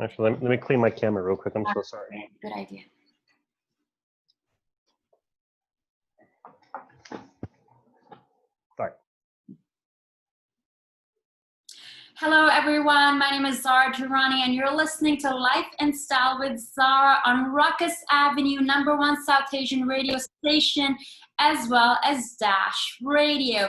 Actually, let me clean my camera real quick. I'm so sorry. Good idea. Sorry. Hello, everyone. My name is Zara Durrani, and you're listening to Life and Style with Zara on Ruckus Avenue, #1 South Asian radio station, as well as Dash Radio.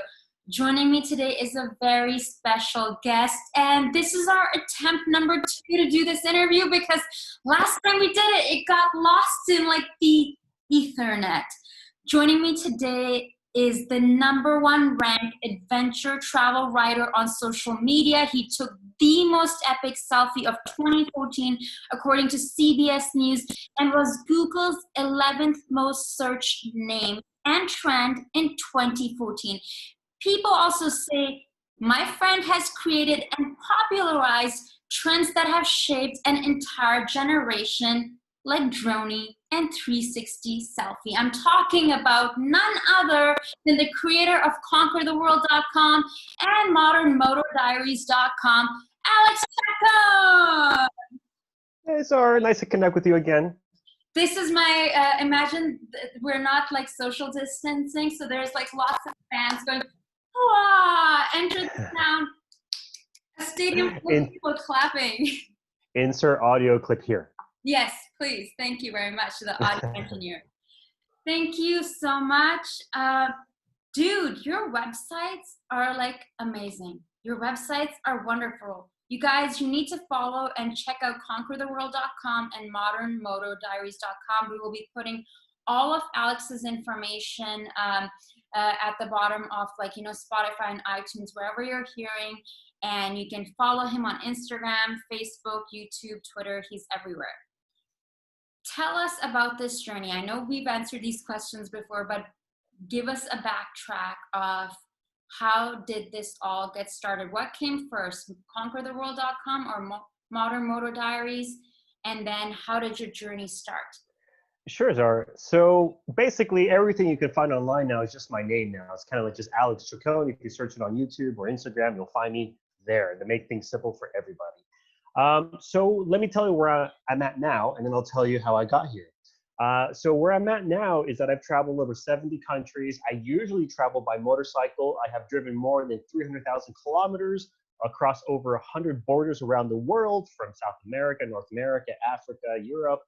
Joining me today is a very special guest, and this is our attempt number 2 to do this interview because last time we did it, it got lost in like the Ethernet. Joining me today is the #1 ranked adventure travel writer on social media. He took the most epic selfie of 2014, according to CBS News, and was Google's 11th most searched name and trend in 2014. People also say, my friend has created and popularized trends that have shaped an entire generation, like droney and 360 selfie. I'm talking about none other than the creator of ConquerTheWorld.com and ModernMotorDiaries.com, Alex Chacon. Hey, Zara, nice to connect with you again. This is my, imagine we're not like social distancing, so there's like lots of fans going, enter the sound, a stadium full of people clapping. Insert audio clip here. Yes, please. Thank you very much to the audio engineer. Thank you so much. Dude, your websites are like amazing. Your websites are wonderful. You guys, you need to follow and check out ConquerTheWorld.com and ModernMotorDiaries.com. We will be putting all of Alex's information at the bottom of Spotify and iTunes, wherever you're hearing. And you can follow him on Instagram, Facebook, YouTube, Twitter. He's everywhere. Tell us about this journey. I know we've answered these questions before, but give us a backtrack of how did this all get started? What came first, ConquerTheWorld.com or Modern Motor Diaries? And then how did your journey start? Sure, Zara. So basically everything you can find online now is just my name now. It's kind of like just Alex Chacon. If you search it on YouTube or Instagram, you'll find me there to make things simple for everybody. So let me tell you where I'm at now, and then I'll tell you how I got here. So where I'm at now is that I've traveled over 70 countries. I usually travel by motorcycle. I have driven more than 300,000 kilometers across over 100 borders around the world, from South America, North America, Africa, Europe,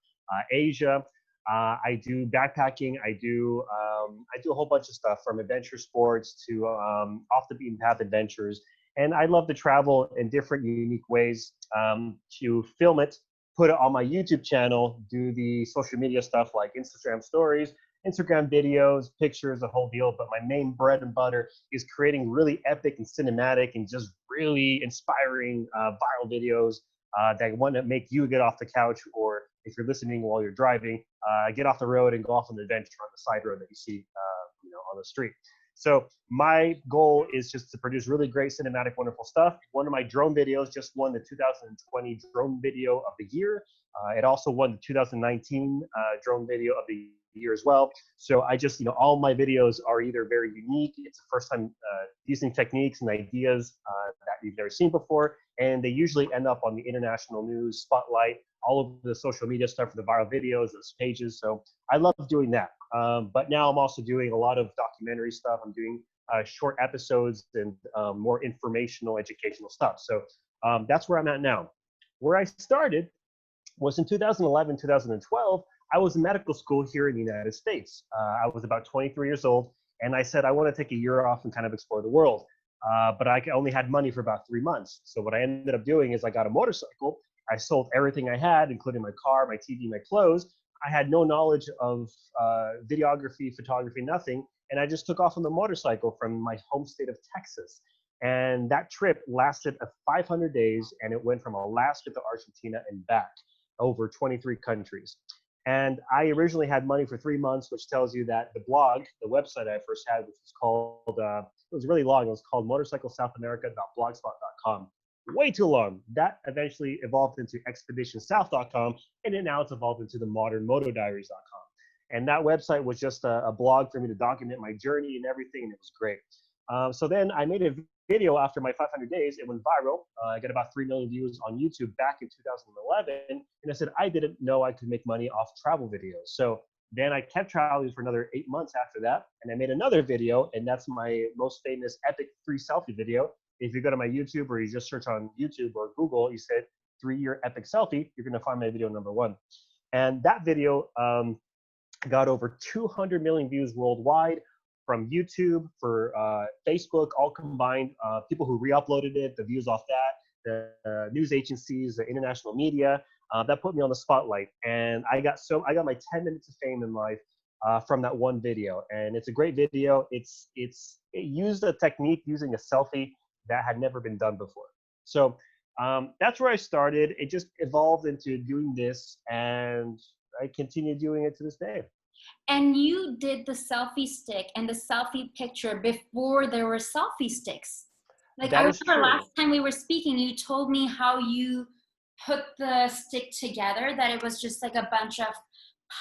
Asia. I do backpacking. I do a whole bunch of stuff, from adventure sports to off the beaten path adventures. And I love to travel in different unique ways, to film it, put it on my YouTube channel, do the social media stuff like Instagram stories, Instagram videos, pictures, the whole deal. But my main bread and butter is creating really epic and cinematic and just really inspiring viral videos that want to make you get off the couch, or if you're listening while you're driving, get off the road and go off on an adventure on the side road that you see on the street. So my goal is just to produce really great cinematic, wonderful stuff. One of my drone videos just won the 2020 Drone Video of the Year. It also won the 2019 Drone Video of the Year as well. So I just, all my videos are either very unique. It's the first time using techniques and ideas that you've never seen before. And they usually end up on the international news spotlight, all of the social media stuff for the viral videos, those pages. So I love doing that. But now I'm also doing a lot of documentary stuff. I'm doing short episodes and more informational, educational stuff. So that's where I'm at now. Where I started was in 2011, 2012. I was in medical school here in the United States. I was about 23 years old, and I said I want to take a year off and kind of explore the world. But I only had money for about 3 months. So what I ended up doing is I got a motorcycle. I sold everything I had, including my car, my TV, my clothes. I had no knowledge of videography, photography, nothing. And I just took off on the motorcycle from my home state of Texas. And that trip lasted 500 days, and it went from Alaska to Argentina and back, over 23 countries. And I originally had money for 3 months, which tells you that the blog, the website I first had, which was called, it was really long. It was called motorcyclesouthamerica.blogspot.com. Way too long. That eventually evolved into expeditionsouth.com, and then now it's evolved into the modernmotodiaries.com. And that website was just a blog for me to document my journey and everything, and it was great. So then I made a video, after my 500 days, it went viral. I got about 3 million views on YouTube back in 2011. And I said, I didn't know I could make money off travel videos. So then I kept traveling for another 8 months after that. And I made another video, and that's my most famous epic 3 selfie video. If you go to my YouTube or you just search on YouTube or Google, you said 3-year epic selfie, you're going to find my video #1. And that video got over 200 million views worldwide, from YouTube, for Facebook, all combined. People who re-uploaded it, the views off that, the news agencies, the international media, that put me on the spotlight. And I got my 10 minutes of fame in life from that one video. And it's a great video. It used a technique using a selfie that had never been done before. So that's where I started. It just evolved into doing this, and I continue doing it to this day. And you did the selfie stick and the selfie picture before there were selfie sticks. Like, I remember last time we were speaking, you told me how you put the stick together, that it was just like a bunch of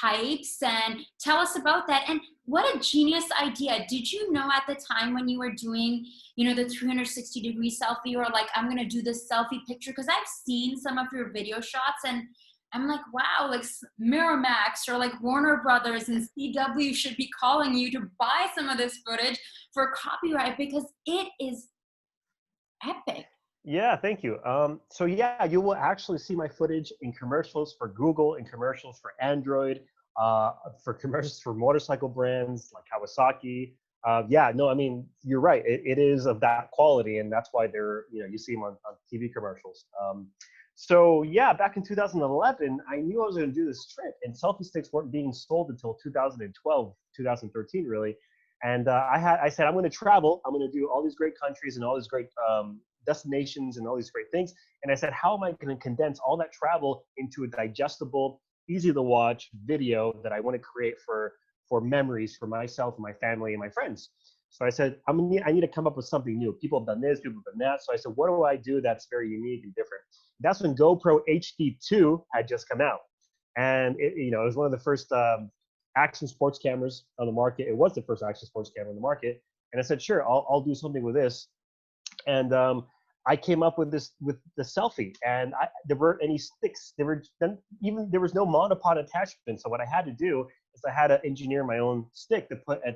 pipes. And tell us about that. And what a genius idea. Did you know at the time when you were doing, the 360-degree selfie, or like, I'm going to do this selfie picture? Because I've seen some of your video shots, and I'm like, wow, like Miramax or like Warner Brothers and CW should be calling you to buy some of this footage for copyright, because it is epic. Yeah, thank you. So yeah, you will actually see my footage in commercials for Google, in commercials for Android, for commercials for motorcycle brands like Kawasaki. Yeah, no, I mean, you're right. It is of that quality, and that's why they're, you see them on TV commercials. So yeah, back in 2011, I knew I was going to do this trip, and selfie sticks weren't being sold until 2012, 2013, really. And I said, I'm going to travel. I'm going to do all these great countries and all these great destinations and all these great things. And I said, how am I going to condense all that travel into a digestible, easy to watch video that I want to create for memories for myself and my family and my friends? So I said, I need to come up with something new. People have done this, people have done that. So I said, what do I do that's very unique and different? That's when GoPro HD2 had just come out. And it was one of the first action sports cameras on the market. It was the first action sports camera on the market. And I said, sure, I'll do something with this. And I came up with the selfie, and there weren't any sticks. There was no monopod attachment. So what I had to do is I had to engineer my own stick to put a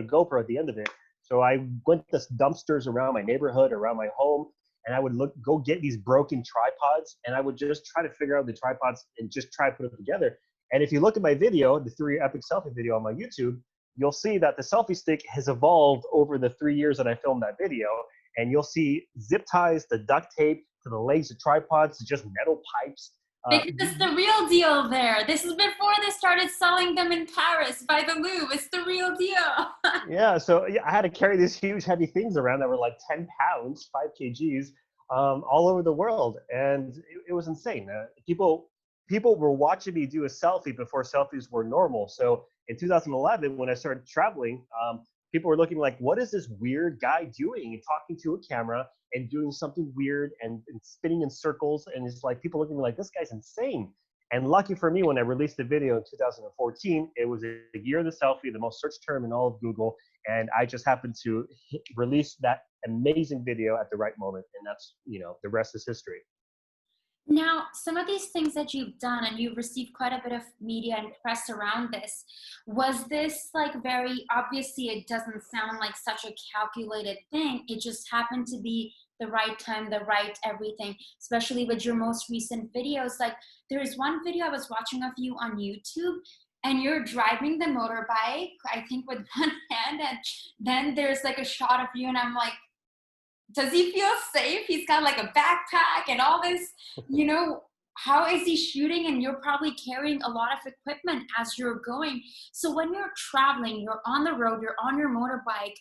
GoPro at the end of it. So I went to dumpsters around my neighborhood, around my home, and I would go get these broken tripods, and I would just try to figure out the tripods and just try to put them together. And if you look at my video, the 3 epic selfie video on my YouTube, you'll see that the selfie stick has evolved over the 3 years that I filmed that video. And you'll see zip ties, the duct tape, to the legs of tripods, to just metal pipes. Because it's the real deal there. This is before they started selling them in Paris by the Louvre. It's the real deal. Yeah, so I had to carry these huge, heavy things around that were like 10 pounds, 5 kgs, all over the world. And it was insane. People were watching me do a selfie before selfies were normal. So in 2011, when I started traveling, people were looking like, what is this weird guy doing, and talking to a camera and doing something weird and spinning in circles? And it's like, people looking like, this guy's insane. And lucky for me, when I released the video in 2014, it was a year of the selfie, the most searched term in all of Google. And I just happened to release that amazing video at the right moment. And that's, the rest is history. Now, some of these things that you've done, and you've received quite a bit of media and press around this, was this like very, obviously it doesn't sound like such a calculated thing. It just happened to be the right time, the right everything, especially with your most recent videos. Like, there's one video I was watching of you on YouTube, and you're driving the motorbike, I think with one hand, and then there's like a shot of you, and I'm like, does he feel safe? He's got like a backpack and all this, how is he shooting? And you're probably carrying a lot of equipment as you're going. So when you're traveling, you're on the road, you're on your motorbike,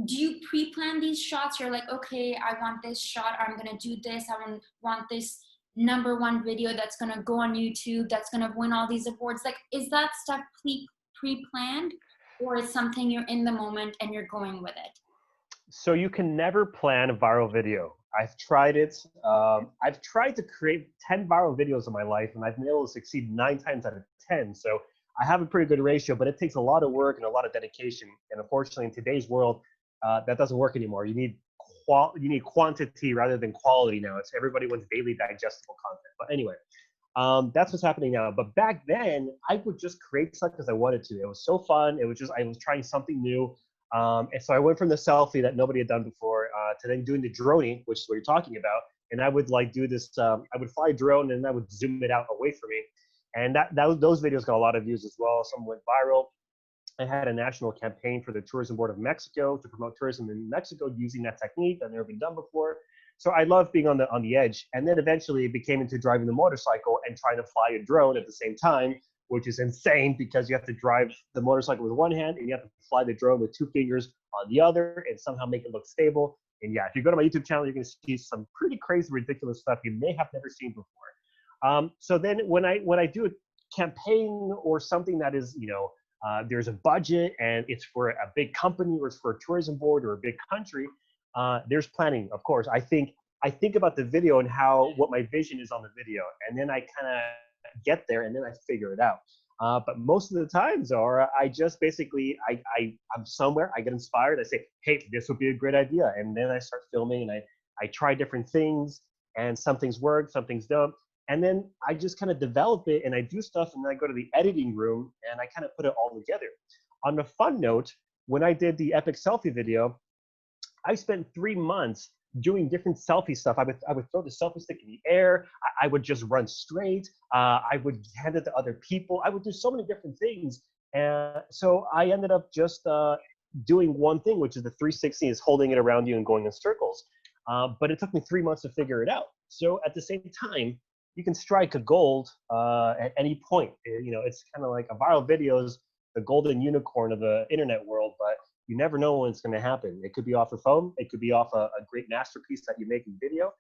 do you pre-plan these shots? You're like, okay, I want this shot, I'm going to do this, I want this #1 video that's going to go on YouTube, that's going to win all these awards. Like, is that stuff pre-planned? Or is something you're in the moment and you're going with it? So you can never plan a viral video. I've tried it. I've tried to create 10 viral videos in my life, and I've been able to succeed 9 times out of 10. So I have a pretty good ratio, but it takes a lot of work and a lot of dedication. And unfortunately, in today's world, that doesn't work anymore. You need quantity rather than quality now. It's everybody wants daily digestible content. But anyway, that's what's happening now. But back then, I would just create stuff because I wanted to. It was so fun. It was just, I was trying something new. And so I went from the selfie that nobody had done before to then doing the droning, which is what you're talking about. And I would like do this, I would fly a drone and I would zoom it out away from me. And those videos got a lot of views as well. Some went viral. I had a national campaign for the Tourism Board of Mexico to promote tourism in Mexico using that technique that had never been done before. So I love being on the edge. And then eventually it became into driving the motorcycle and trying to fly a drone at the same time, which is insane because you have to drive the motorcycle with one hand and you have to fly the drone with two fingers on the other and somehow make it look stable. And yeah, if you go to my YouTube channel, you're going to see some pretty crazy, ridiculous stuff you may have never seen before. So then when I do a campaign or something that is, there's a budget and it's for a big company or it's for a tourism board or a big country, there's planning, of course. I think about the video and what my vision is on the video, and then I kind of get there and then I figure it out. But most of the times, I just basically, I'm somewhere, I get inspired, I say, hey, this would be a great idea. And then I start filming and I try different things, and some things work, some things don't. And then I just kind of develop it and I do stuff, and then I go to the editing room and I kind of put it all together. On a fun note, when I did the epic selfie video, I spent 3 months doing different selfie stuff. I would throw the selfie stick in the air. I would just run straight. I would hand it to other people. I would do so many different things. And so I ended up just doing one thing, which is the 360 is holding it around you and going in circles. But it took me 3 months to figure it out. So at the same time, you can strike a gold at any point. It's kind of like a viral video is the golden unicorn of the internet world, but you never know when it's going to happen. It could be off a phone. It could be off a great masterpiece that you make in video.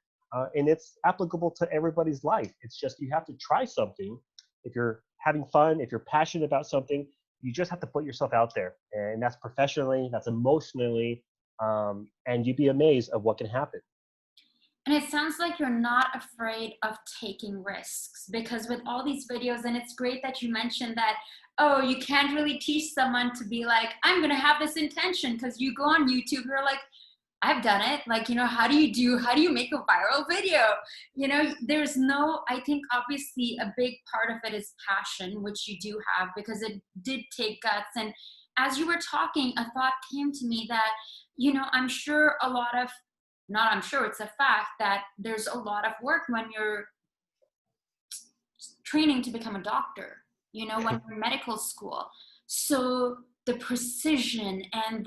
And it's applicable to everybody's life. It's just you have to try something. If you're having fun, if you're passionate about something, you just have to put yourself out there. And that's professionally, that's emotionally, and you'd be amazed of what can happen. And it sounds like you're not afraid of taking risks, because with all these videos, and it's great that you mentioned that, oh, you can't really teach someone to be like, I'm going to have this intention, because you go on YouTube, you're like, I've done it. Like, how do you make a viral video? There's I think obviously a big part of it is passion, which you do have, because it did take guts. And as you were talking, a thought came to me that, I'm sure it's a fact that there's a lot of work when you're training to become a doctor, when you're in medical school. So the precision and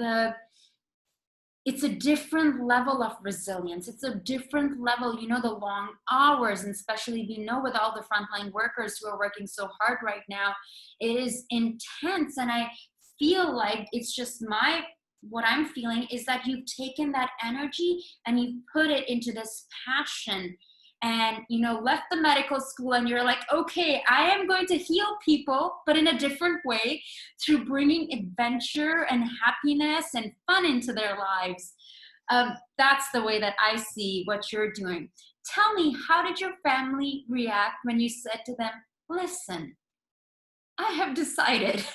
it's a different level of resilience. It's a different level, the long hours, and especially, with all the frontline workers who are working so hard right now, it is intense. And I feel like it's just what I'm feeling is that you've taken that energy and you've put it into this passion and, left the medical school, and you're like, okay, I am going to heal people, but in a different way, through bringing adventure and happiness and fun into their lives. That's the way that I see what you're doing. Tell me, how did your family react when you said to them, listen, I have decided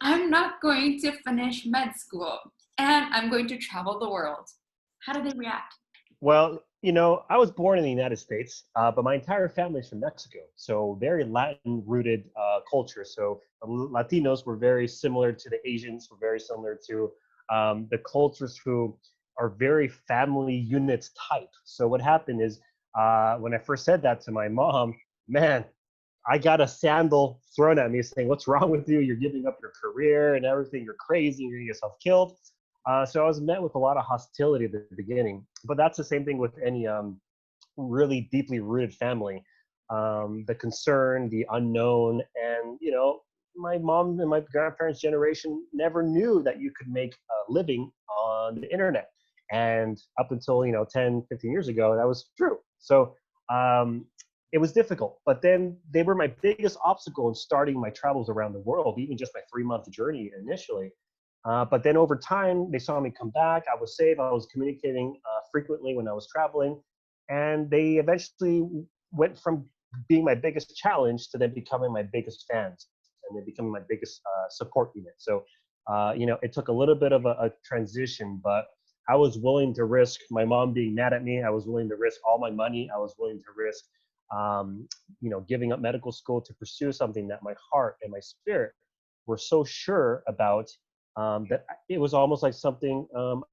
I'm not going to finish med school and I'm going to travel the world? How do they react? Well, I was born in the United States, but my entire family is from Mexico. So very Latin-rooted culture. So Latinos were very similar to the Asians, were very similar to the cultures who are very family units type. So what happened is when I first said that to my mom, man, I got a sandal thrown at me saying, what's wrong with you? You're giving up your career and everything. You're crazy. You're getting yourself killed. So I was met with a lot of hostility at the beginning. But that's the same thing with any really deeply rooted family. The concern, the unknown, and, my mom and my grandparents' generation never knew that you could make a living on the internet. And up until, 10, 15 years ago, that was true. So it was difficult, but then they were my biggest obstacle in starting my travels around the world, even just my 3-month journey initially. But then over time, they saw me come back. I was safe. I was communicating frequently when I was traveling. And they eventually went from being my biggest challenge to then becoming my biggest fans and then becoming my biggest support unit. So it took a little bit of a transition, but I was willing to risk my mom being mad at me. I was willing to risk all my money. I was willing to risk, giving up medical school to pursue something that my heart and my spirit were so sure about, that it was almost like something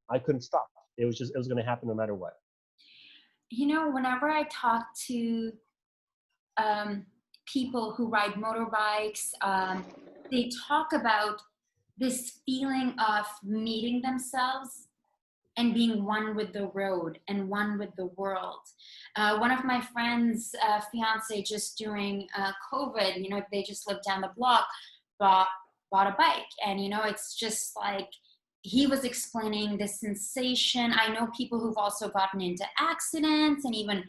I couldn't stop. It was going to happen no matter what. Whenever I talk to people who ride motorbikes, they talk about this feeling of meeting themselves and being one with the road and one with the world. One of my friends' fiance, just during COVID, they just lived down the block, bought a bike. And, it's just like, he was explaining the sensation. I know people who've also gotten into accidents and even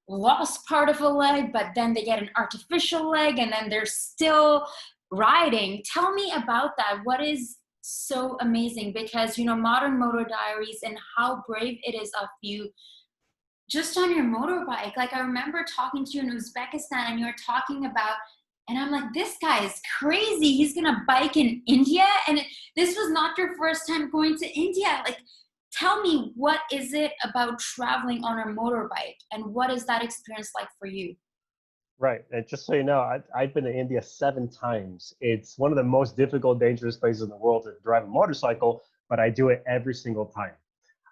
lost part of a leg, but then they get an artificial leg and then they're still riding. Tell me about that. What is so amazing? Because, Modern Moto Diaries, and how brave it is of you just on your motorbike. Like, I remember talking to you in Uzbekistan and you were talking about, and I'm like, this guy is crazy. He's going to bike in India. And this was not your first time going to India. Like, tell me, what is it about traveling on a motorbike, and what is that experience like for you? Right. And just so you know, I've been to India 7 times. It's one of the most difficult, dangerous places in the world to drive a motorcycle, but I do it every single time.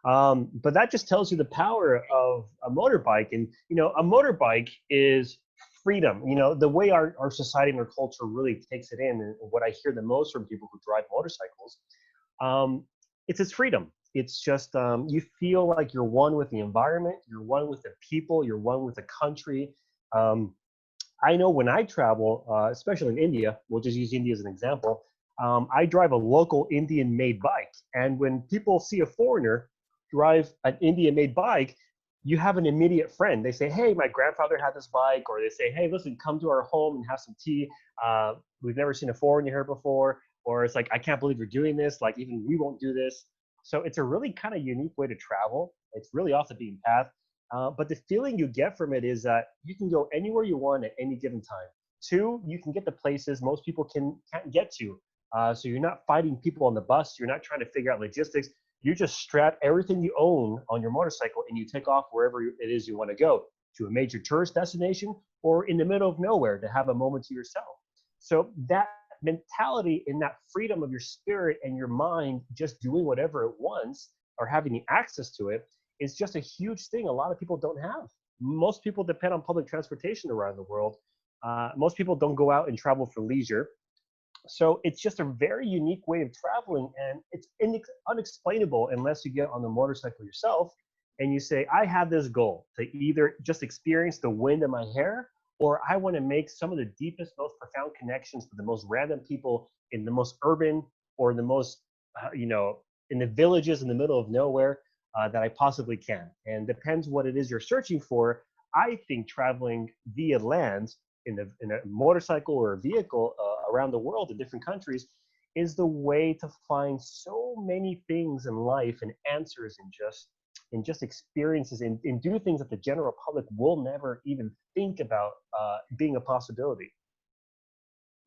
But that just tells you the power of a motorbike. And, a motorbike is freedom. The way our society and our culture really takes it in, and what I hear the most from people who drive motorcycles, it's freedom. It's just, you feel like you're one with the environment, you're one with the people, you're one with the country. I know when I travel, especially in India, we'll just use India as an example, I drive a local Indian-made bike. And when people see a foreigner drive an Indian-made bike, you have an immediate friend. They say, hey, my grandfather had this bike. Or they say, hey, listen, come to our home and have some tea. We've never seen a foreigner here before. Or it's like, I can't believe you're doing this. Like, even we won't do this. So it's a really kind of unique way to travel. It's really off the beaten path. But the feeling you get from it is that you can go anywhere you want at any given time. 2, you can get to places most people can't get to. So you're not fighting people on the bus. You're not trying to figure out logistics. You just strap everything you own on your motorcycle and you take off wherever it is you want to go, to a major tourist destination or in the middle of nowhere to have a moment to yourself. So that mentality and that freedom of your spirit and your mind just doing whatever it wants, or having the access to it, is just a huge thing a lot of people don't have. Most people depend on public transportation around the world. Most people don't go out and travel for leisure. So it's just a very unique way of traveling, and it's unexplainable unless you get on the motorcycle yourself and you say, I have this goal to either just experience the wind in my hair, or I want to make some of the deepest, most profound connections with the most random people in the most urban, or the most, in the villages in the middle of nowhere that I possibly can. And depends what it is you're searching for. I think traveling via land in a motorcycle or a vehicle around the world in different countries is the way to find so many things in life and answers and just experiences and do things that the general public will never even think about being a possibility.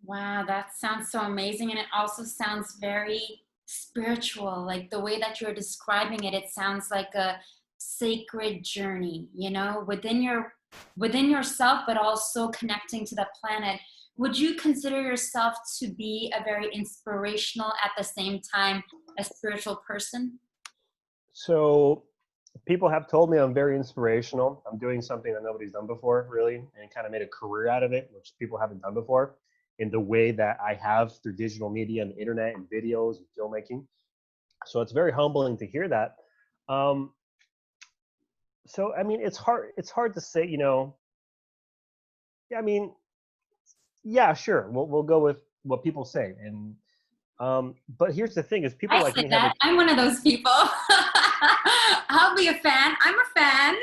Wow, that sounds so amazing. And it also sounds very spiritual. Like, the way that you're describing it, it sounds like a sacred journey, within yourself, but also connecting to the planet. Would you consider yourself to be a very inspirational, at the same time, a spiritual person? So people have told me I'm very inspirational. I'm doing something that nobody's done before, really, and kind of made a career out of it, which people haven't done before, in the way that I have through digital media and the internet and videos and filmmaking. So it's very humbling to hear that. So I mean, it's hard to say, I mean, yeah, sure, we'll go with what people say. And but here's the thing: is people I like said me have that. I'm one of those people. I'll be a fan. I'm a fan.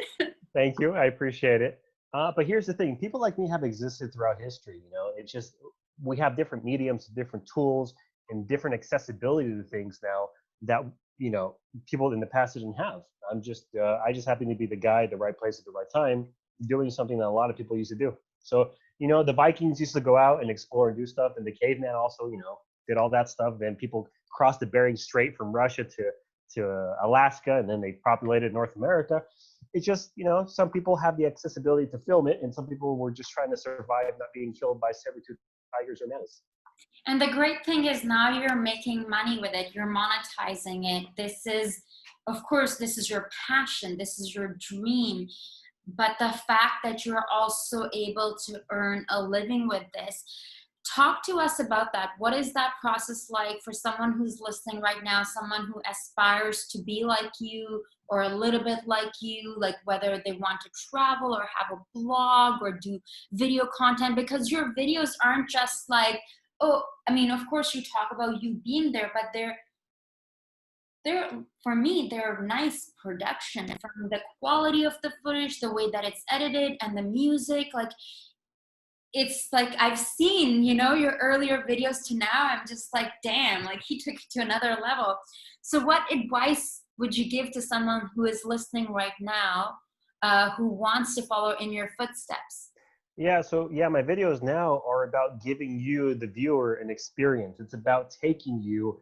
Thank you, I appreciate it. But here's the thing: people like me have existed throughout history. It's just we have different mediums, different tools, and different accessibility to things now that people in the past didn't have. I just happen to be the guy at the right place at the right time, doing something that a lot of people used to do. So the Vikings used to go out and explore and do stuff, and the caveman also did all that stuff. Then people crossed the Bering Strait from Russia to Alaska, and then they populated North America. It's just, some people have the accessibility to film it, and some people were just trying to survive not being killed by saber-toothed tigers or mammoths. And the great thing is now you're making money with it. You're monetizing it. This is, of course, this is your passion. This is your dream. But the fact that you're also able to earn a living with this, talk to us about that. What is that process like for someone who's listening right now, someone who aspires to be like you or a little bit like you, like whether they want to travel or have a blog or do video content? Because your videos aren't just like, oh, I mean, of course you talk about you being there, but they're for me, they're nice production, from the quality of the footage, the way that it's edited, and the music. Like, it's like I've seen, your earlier videos to now. I'm just like, damn, like he took it to another level. So what advice would you give to someone who is listening right now, who wants to follow in your footsteps? Yeah, so my videos now are about giving you, the viewer, an experience. It's about taking you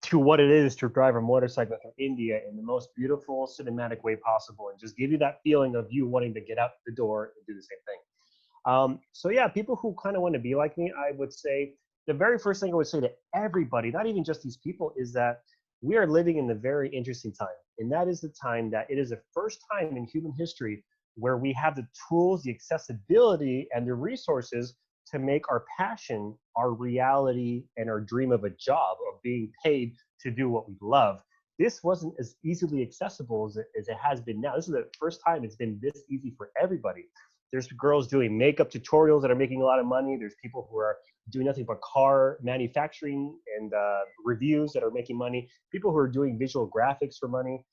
to what it is to drive a motorcycle through India in the most beautiful cinematic way possible, and just give you that feeling of you wanting to get out the door and do the same thing. So yeah, people who kind of want to be like me, I would say the very first thing I would say to everybody, not even just these people, is that we are living in a very interesting time. And that is the time that it is the first time in human history where we have the tools, the accessibility, and the resources to make our passion our reality and our dream of a job, of being paid to do what we love. This wasn't as easily accessible as it has been now. This is the first time it's been this easy for everybody. There's girls doing makeup tutorials that are making a lot of money. There's people who are doing nothing but car manufacturing and reviews that are making money. People who are doing visual graphics for money.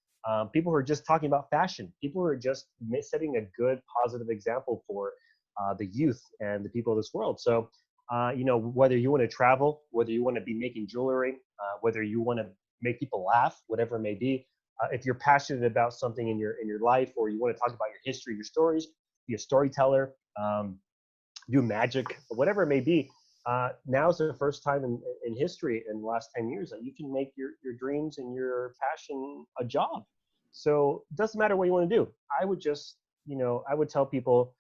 People who are just talking about fashion. People who are just setting a good, positive example for the youth and the people of this world. So, whether you want to travel, whether you want to be making jewelry, whether you want to make people laugh, whatever it may be, if you're passionate about something in your life, or you want to talk about your history, your stories, be a storyteller, do magic, whatever it may be, now's the first time in history in the last 10 years that you can make your dreams and your passion a job. So it doesn't matter what you want to do. I would just, I would tell people,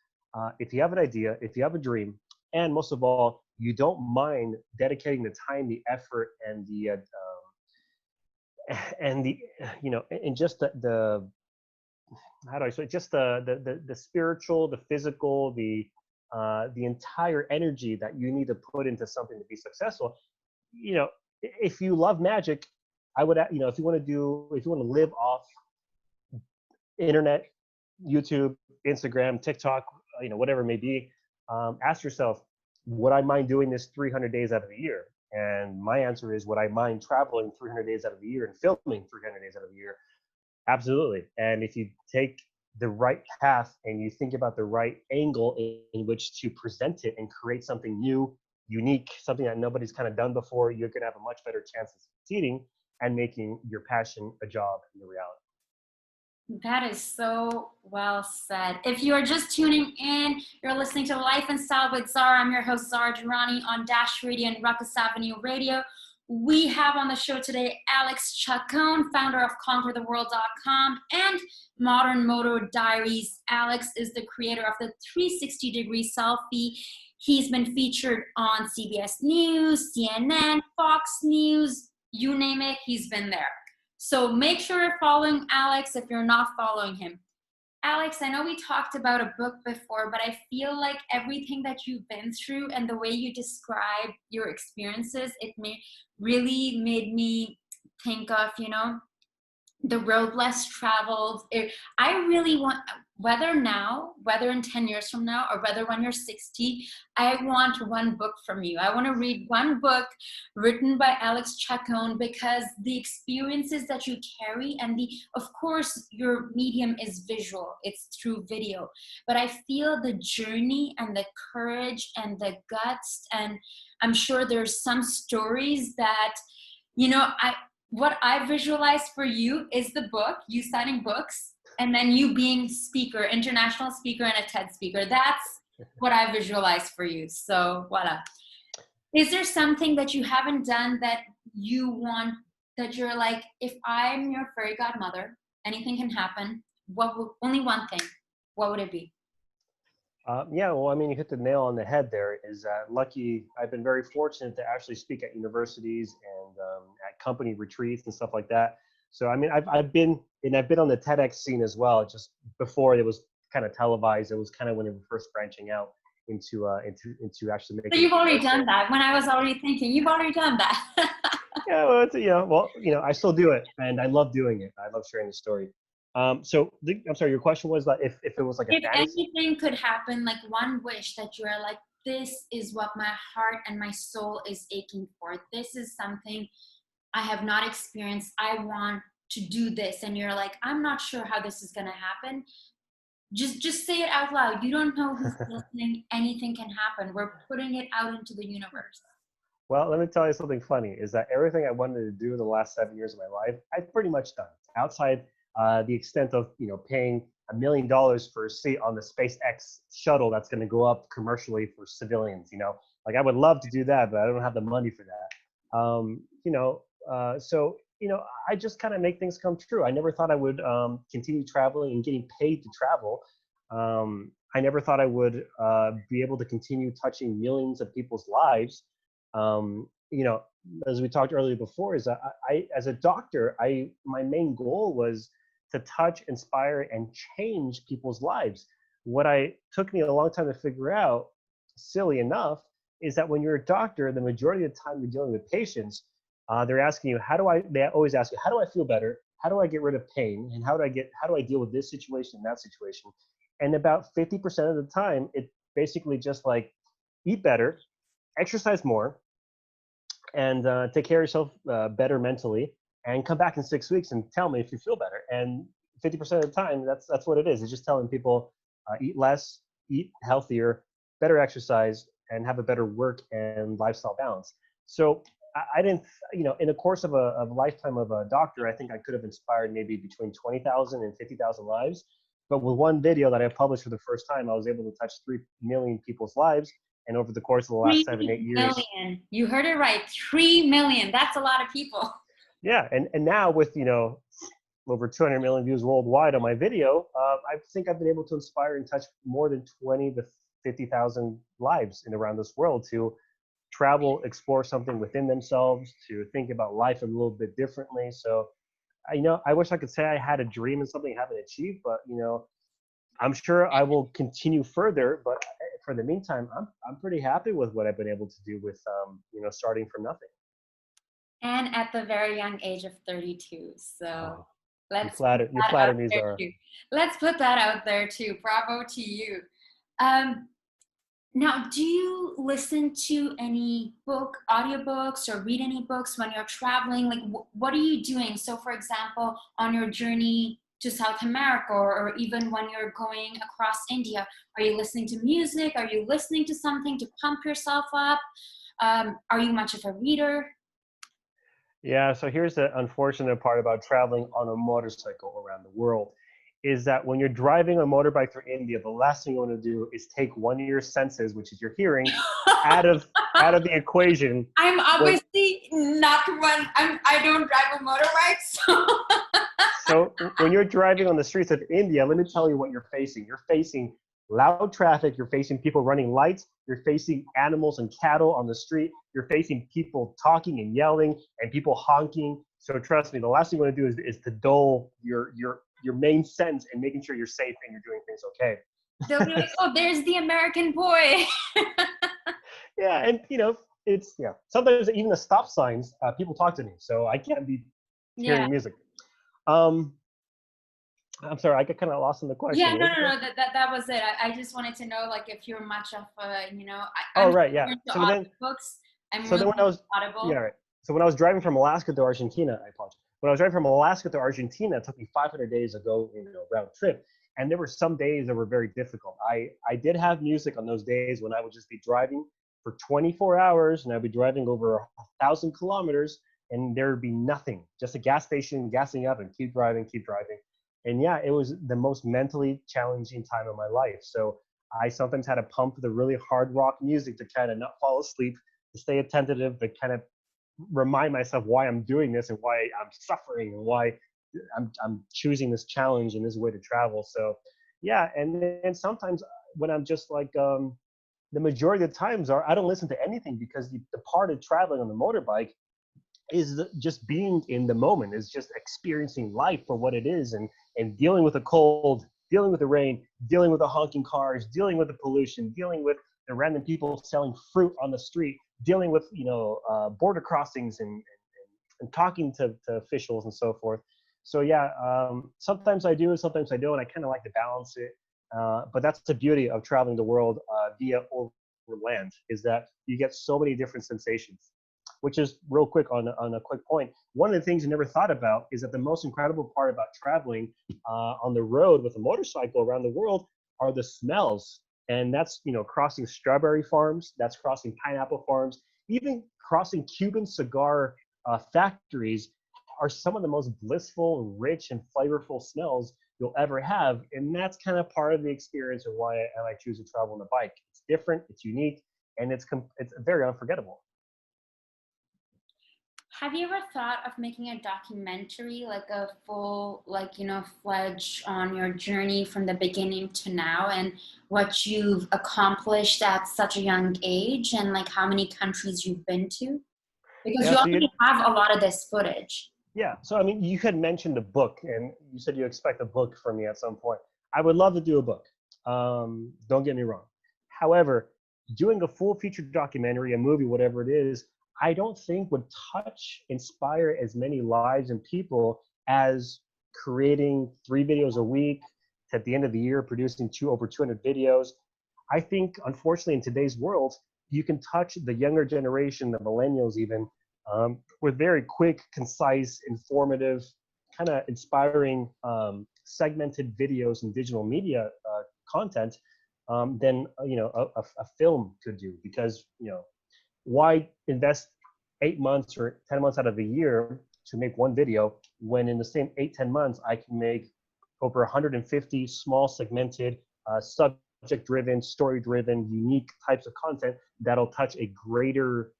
if you have an idea, if you have a dream, and most of all, you don't mind dedicating the time, the effort, and and just the how do I say, just the spiritual, the physical, the entire energy that you need to put into something to be successful. If you love magic, I would, if you want to live off internet, YouTube, Instagram, TikTok, whatever it may be, ask yourself, would I mind doing this 300 days out of the year? And my answer is, would I mind traveling 300 days out of the year and filming 300 days out of the year? Absolutely. And if you take the right path and you think about the right angle in which to present it and create something new, unique, something that nobody's kind of done before, you're going to have a much better chance of succeeding and making your passion a job in the reality. That is so well said. If you are just tuning in, you're listening to Life and Style with Zara. I'm your host, Zara Durrani, on Dash Radio and Ruckus Avenue Radio. We have on the show today Alex Chacon, founder of ConquerTheWorld.com and Modern Moto Diaries. Alex is the creator of the 360-degree selfie. He's been featured on CBS News, CNN, Fox News, you name it, he's been there. So make sure you're following Alex if you're not following him. Alex, I know we talked about a book before, but I feel like everything that you've been through and the way you describe your experiences, it really made me think of, the road less traveled. I really want, whether in 10 years from now, or whether when you're 60, I want one book from you. I want to read one book written by Alex Chacon, because the experiences that you carry, and of course, your medium is visual. It's through video. But I feel the journey and the courage and the guts, and I'm sure there's some stories that, what I visualize for you is the book, you signing books, and then you being speaker, international speaker, and a TED speaker. That's what I visualize for you. So voila. Is there something that you haven't done that you want, that you're like, if I'm your fairy godmother, anything can happen. Only one thing, what would it be? Yeah, well, I mean, you hit the nail on the head there. Is that lucky? I've been very fortunate to actually speak at universities and at company retreats and stuff like that. So, I mean, I've been on the TEDx scene as well. Just before it was kind of televised, it was kind of when it was first branching out into actually So making you've it already done commercial. that. When I was already thinking, you've already done that. Yeah, well, I still do it, and I love doing it. I love sharing the story. I'm sorry, your question was that if it was like a If fantasy. anything could happen, like one wish that you're like, this is what my heart and my soul is aching for. This is something I have not experienced. I want to do this. And you're like, I'm not sure how this is gonna happen. Just say it out loud. You don't know who's listening. Anything can happen. We're putting it out into the universe. Well, let me tell you something funny. Is that everything I wanted to do in the last 7 years of my life, I've pretty much done. Outside the extent of paying $1 million for a seat on the SpaceX shuttle that's going to go up commercially for civilians. Like I would love to do that, but I don't have the money for that. So I just kind of make things come true. I never thought I would continue traveling and getting paid to travel. I never thought I would be able to continue touching millions of people's lives. um, you know, as we talked earlier before, is that as a doctor, my main goal was to touch, inspire, and change people's lives. What I took me a long time to figure out, silly enough, is that when you're a doctor, the majority of the time you're dealing with patients, they're asking you, they always ask you, how do I feel better? How do I get rid of pain? And how do I deal with this situation and that situation? And about 50% of the time, it's basically just like eat better, exercise more, and take care of yourself better mentally, and come back in 6 weeks and tell me if you feel better. And 50% of the time, that's what it is. It's just telling people eat less, eat healthier, better exercise, and have a better work and lifestyle balance. So I didn't, in the course of a lifetime of a doctor, I think I could have inspired maybe between 20,000 and 50,000 lives. But with one video that I published for the first time, I was able to touch 3 million people's lives. And over the course of the last 7, 8 years, 3 million. You heard it right. 3 million. That's a lot of people. yeah, and now with over 200 million views worldwide on my video, I think I've been able to inspire and touch more than 20 to 50,000 lives in around this world to travel, explore something within themselves, to think about life a little bit differently. So, I wish I could say I had a dream and something I haven't achieved, but I'm sure I will continue further. But for the meantime, I'm pretty happy with what I've been able to do with starting from nothing. And at the very young age of 32. So Oh, let's you put that flatter out me, there Zara. too. Let's put that out there too. Bravo to you. Um, Now, do you listen to any audiobooks or read any books when you're traveling? Like, what are you doing? So, for example, on your journey to South America, or even when you're going across India, are you listening to music? Are you listening to something to pump yourself up? Are you much of a reader? Yeah, so here's the unfortunate part about traveling on a motorcycle around the world is that when you're driving a motorbike through India, the last thing you want to do is take one of your senses, which is your hearing, out of the equation. I'm When obviously not one. I don't drive a motorbike, so So when you're driving on the streets of India, let me tell you what you're facing. You're facing loud traffic. You're facing people running lights. You're facing animals and cattle on the street. You're facing people talking and yelling and people honking. So trust me, the last thing you want to do is to dull your main sense and making sure you're safe and you're doing things they'll be like, okay. "Oh, there's the American boy." Yeah, and it's sometimes even the stop signs, people talk to me, so I can't be Yeah. hearing music. Um, I'm sorry, I got kind of lost in the question. Yeah, What no, was the no, no. question? That was it. I just wanted to know, like, if you're much of Oh, I'm right, yeah. into So then, audiobooks. I'm so really then when I was, yeah, Audible. right. So when I was driving from Alaska to Argentina, I apologize. When I was driving from Alaska to Argentina, it took me 500 days to go, round trip. And there were some days that were very difficult. I did have music on those days when I would just be driving for 24 hours and I'd be driving over 1,000 kilometers and there would be nothing, just a gas station gassing up and keep driving, keep driving. And yeah, it was the most mentally challenging time of my life. So I sometimes had to pump the really hard rock music to kind of not fall asleep, to stay attentive, to kind of remind myself why I'm doing this and why I'm suffering and why I'm choosing this challenge and this way to travel. So yeah, and then sometimes when I'm just like the majority of the times are I don't listen to anything because the part of traveling on the motorbike is just being in the moment, is just experiencing life for what it is, and dealing with the cold, dealing with the rain, dealing with the honking cars, dealing with the pollution, dealing with the random people selling fruit on the street, dealing with border crossings and talking to officials and so forth. So yeah, sometimes I do, sometimes I don't. I kind of like to balance it, but that's the beauty of traveling the world via overland, is that you get so many different sensations. Which is real quick on a quick point. One of the things you never thought about is that the most incredible part about traveling on the road with a motorcycle around the world are the smells. And that's, crossing strawberry farms, that's crossing pineapple farms, even crossing Cuban cigar factories are some of the most blissful, rich, and flavorful smells you'll ever have. And that's kind of part of the experience of why I choose to travel on a bike. It's different, it's unique, and it's very unforgettable. Have you ever thought of making a documentary, like a full, fledged on your journey from the beginning to now and what you've accomplished at such a young age and like how many countries you've been to? Because Yeah, you so you, already have a lot of this footage. Yeah. So, I mean, you had mentioned a book, and you said you expect a book from me at some point. I would love to do a book. Don't get me wrong. However, doing a full feature documentary, a movie, whatever it is, I don't think would touch, inspire as many lives and people as creating 3 videos a week, at the end of the year, producing over 200 videos. I think, unfortunately, in today's world, you can touch the younger generation, the millennials even, with very quick, concise, informative, kind of inspiring, segmented videos and digital media content than a film could do. Because why invest 8 months or 10 months out of the year to make one video when in the same 8-10 months I can make over 150 small segmented subject driven, story driven, unique types of content that'll touch a greater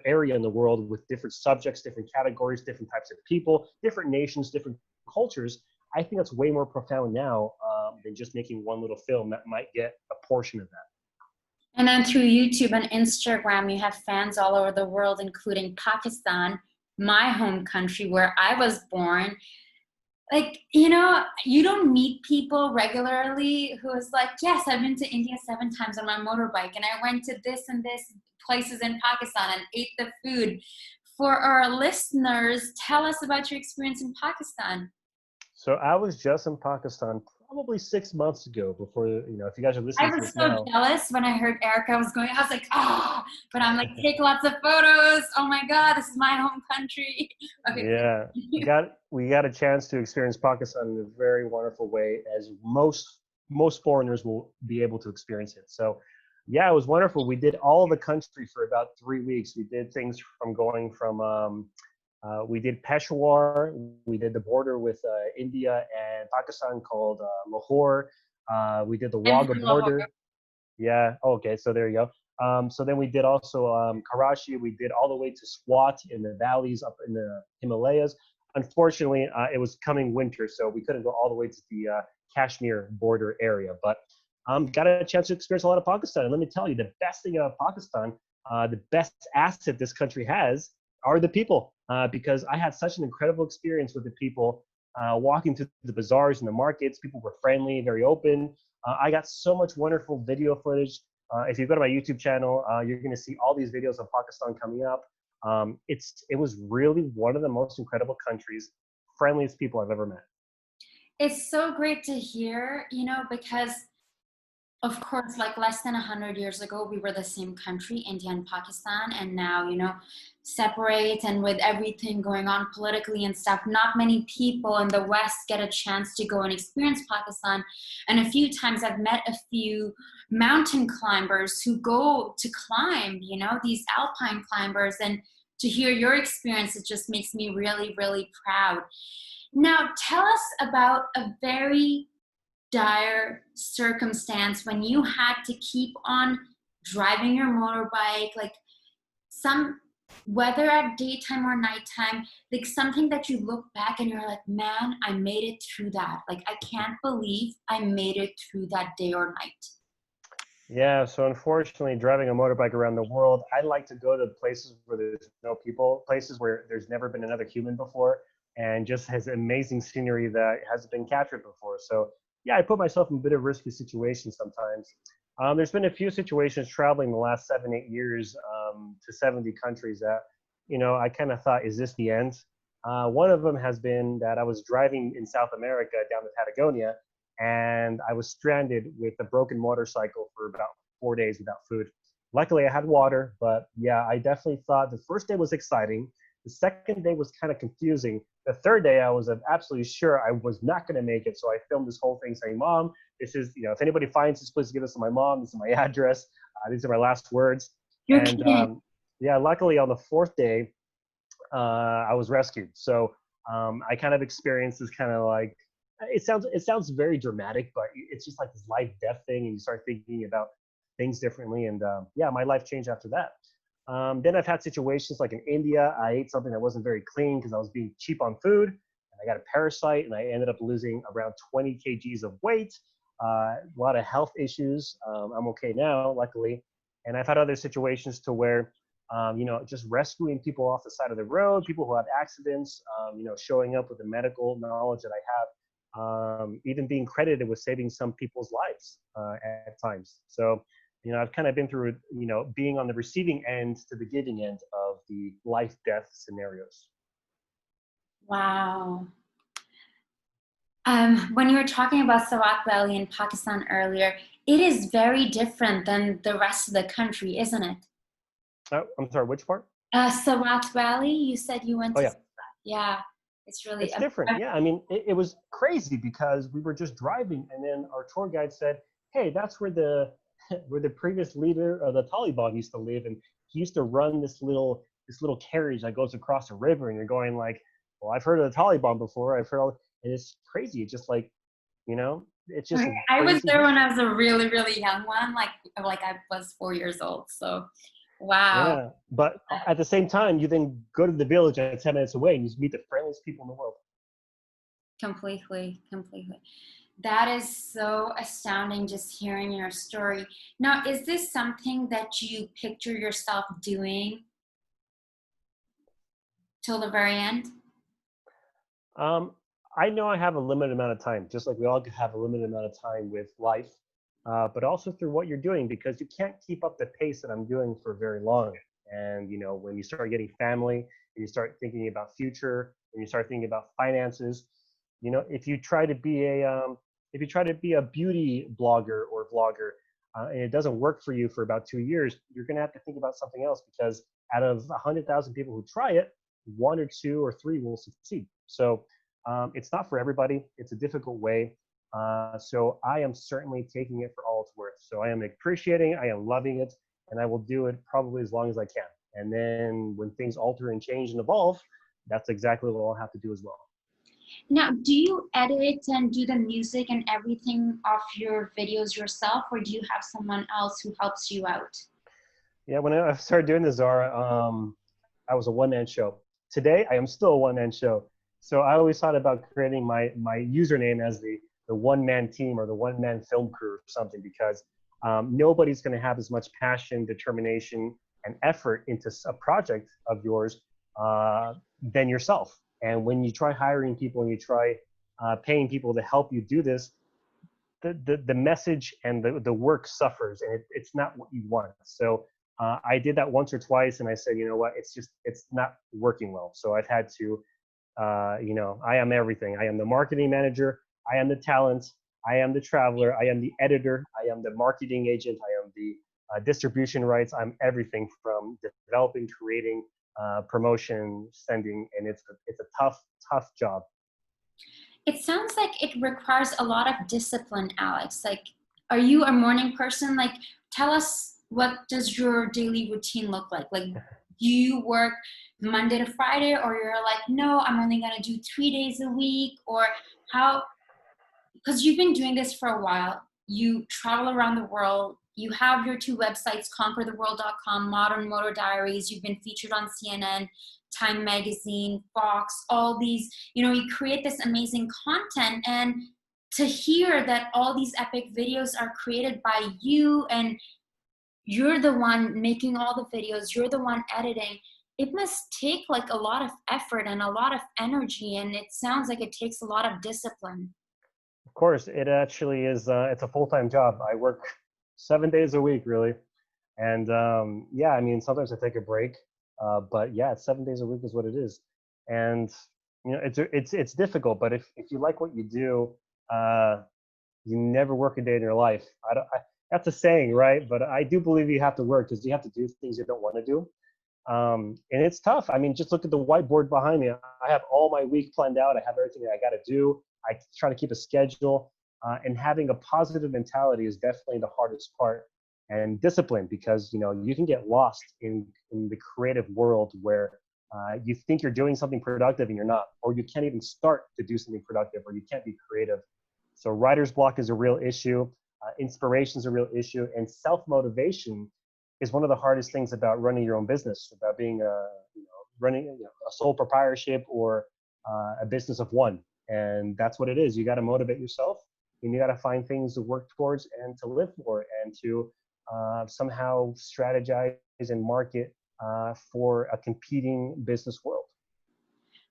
area in the world with different subjects, different categories, different types of people, different nations, different cultures. I think that's way more profound now than just making one little film that might get a portion of that. And then through YouTube and Instagram, you have fans all over the world, including Pakistan, my home country where I was born. Like, you don't meet people regularly who is like, yes, I've been to India 7 times on my motorbike and I went to this and this places in Pakistan and ate the food. For our listeners, tell us about your experience in Pakistan. So I was just in Pakistan probably 6 months ago before, if you guys are I listening to was this so now. jealous when I heard Erica was going. I was like, but I'm like, take lots of photos. Oh my God, this is my home country. Okay. Yeah, we got a chance to experience Pakistan in a very wonderful way, as most foreigners will be able to experience it. So, yeah, it was wonderful. We did all of the country for about 3 weeks. We did things from going from we did Peshawar, we did the border with India and Pakistan called Lahore. We did the I'm Wagah from Lahore. border. Yeah. Okay. So there you go. So then we did also Karachi. We did all the way to Swat in the valleys up in the Himalayas. Unfortunately, it was coming winter, so we couldn't go all the way to the Kashmir border area. But got a chance to experience a lot of Pakistan. And let me tell you, the best thing about Pakistan, the best asset this country has are the people. Because I had such an incredible experience with the people walking through the bazaars and the markets. People were friendly, very open. I got so much wonderful video footage. If you go to my YouTube channel, you're going to see all these videos of Pakistan coming up. It was really one of the most incredible countries, friendliest people I've ever met. It's so great to hear, because of course, like less than 100 years ago, we were the same country, India and Pakistan, and now, separate, and with everything going on politically and stuff, not many people in the West get a chance to go and experience Pakistan. And a few times I've met a few mountain climbers who go to climb, these alpine climbers, and to hear your experience, it just makes me really, really proud. Now, tell us about a very dire circumstance when you had to keep on driving your motorbike. Like, some whether at daytime or nighttime, like something that you look back and you're like, man, I made it through that. Like, I can't believe I made it through that day or night. Yeah, so unfortunately, driving a motorbike around the world, I like to go to places where there's no people, places where there's never been another human before, and just has amazing scenery that hasn't been captured before. So, yeah, I put myself in a bit of risky situations sometimes. There's been a few situations traveling the last 7, 8 years to 70 countries that, I kind of thought, is this the end? One of them has been that I was driving in South America down to Patagonia, and I was stranded with a broken motorcycle for about 4 days without food. Luckily, I had water, but yeah, I definitely thought the first day was exciting. The second day was kind of confusing. The third day, I was absolutely sure I was not going to make it. So I filmed this whole thing saying, Mom, this is, if anybody finds this, please give this to my mom. This is my address. These are my last words. You're And kidding. yeah, luckily on the fourth day, I was rescued. So I kind of experienced this kind of like, it sounds very dramatic, but it's just like this life death thing, and you start thinking about things differently. And yeah, my life changed after that. Then I've had situations like in India, I ate something that wasn't very clean because I was being cheap on food, and I got a parasite, and I ended up losing around 20 kgs of weight. A lot of health issues. I'm okay now, luckily. And I've had other situations to where just rescuing people off the side of the road, people who had accidents, showing up with the medical knowledge that I have, even being credited with saving some people's lives at times. So, I've kind of been through, being on the receiving end to the giving end of the life-death scenarios. Wow. When you were talking about Swat Valley in Pakistan earlier, it is very different than the rest of the country, isn't it? Oh, I'm sorry, which part? Swat Valley, you said you went Oh, to. yeah. Yeah, it's really. It's different. Yeah, I mean, it was crazy because we were just driving, and then our tour guide said, "Hey, that's where the where the previous leader of the Taliban used to live, and he used to run this little carriage that goes across a river." And you're going like, "Well, I've heard of the Taliban before. I've heard all," and it's crazy. It's just like, it's just I was crazy there when I history. was a really, really young one, like I was 4 years old. So, wow, Yeah, but at the same time, you then go to the village that's 10 minutes away, and you meet the friendliest people in the world. completely, completely. That is so astounding just hearing your story. Now, is this something that you picture yourself doing till the very end? Um, I know I have a limited amount of time, just like we all have a limited amount of time with life, but also through what you're doing, because you can't keep up the pace that I'm doing for very long. And when you start getting family, and you start thinking about future, and you start thinking about finances, if you try to be a beauty blogger or vlogger, and it doesn't work for you for about 2 years, you're going to have to think about something else, because out of 100,000 people who try it, one or two or three will succeed. So it's not for everybody. It's a difficult way. So I am certainly taking it for all it's worth. So I am appreciating, I am loving it, and I will do it probably as long as I can. And then when things alter and change and evolve, that's exactly what I'll have to do as well. Now, do you edit and do the music and everything of your videos yourself, or do you have someone else who helps you out? Yeah, when I started doing the Zara, I was a one-man show. Today, I am still a one-man show. So I always thought about creating my username as the one-man team or the one-man film crew or something, because nobody's going to have as much passion, determination, and effort into a project of yours than yourself. And when you try hiring people and you try paying people to help you do this, the message and the work suffers, and it's not what you want. So I did that once or twice, and I said, you know what, it's not working well. So I've had to, I am everything. I am the marketing manager. I am the talent. I am the traveler. I am the editor. I am the marketing agent. I am the distribution rights. I'm everything from developing, creating, promotion, sending, and it's a tough job. It sounds like it requires a lot of discipline, Alex. Like, are you a morning person? Like, tell us, what does your daily routine look like? Like, do you work Monday to Friday, or you're like, no, I'm only gonna do 3 days a week? Or how? Because you've been doing this for a while. You travel around the world. You have your two websites, conquertheworld.com, Modern Motor Diaries. You've been featured on CNN, Time Magazine, Fox, all these, you create this amazing content. And to hear that all these epic videos are created by you and you're the one making all the videos, you're the one editing, it must take like a lot of effort and a lot of energy. And it sounds like it takes a lot of discipline. Of course, it actually is. It's a full-time job. I work 7 days a week, really. And yeah, I mean, sometimes I take a break, but yeah, 7 days a week is what it is. And it's difficult, but if you like what you do, you never work a day in your life. That's a saying, right? But I do believe you have to work because you have to do things you don't want to do. And it's tough. I mean, just look at the whiteboard behind me. I have all my week planned out. I have everything that I got to do. I try to keep a schedule, and having a positive mentality is definitely the hardest part, and discipline, because you can get lost in the creative world where you think you're doing something productive and you're not, or you can't even start to do something productive, or you can't be creative. So writer's block is a real issue. Inspiration is a real issue, and self-motivation is one of the hardest things about running your own business, about being running a sole proprietorship or a business of one. And that's what it is. You got to motivate yourself, and you got to find things to work towards and to live for, and to somehow strategize and market for a competing business world.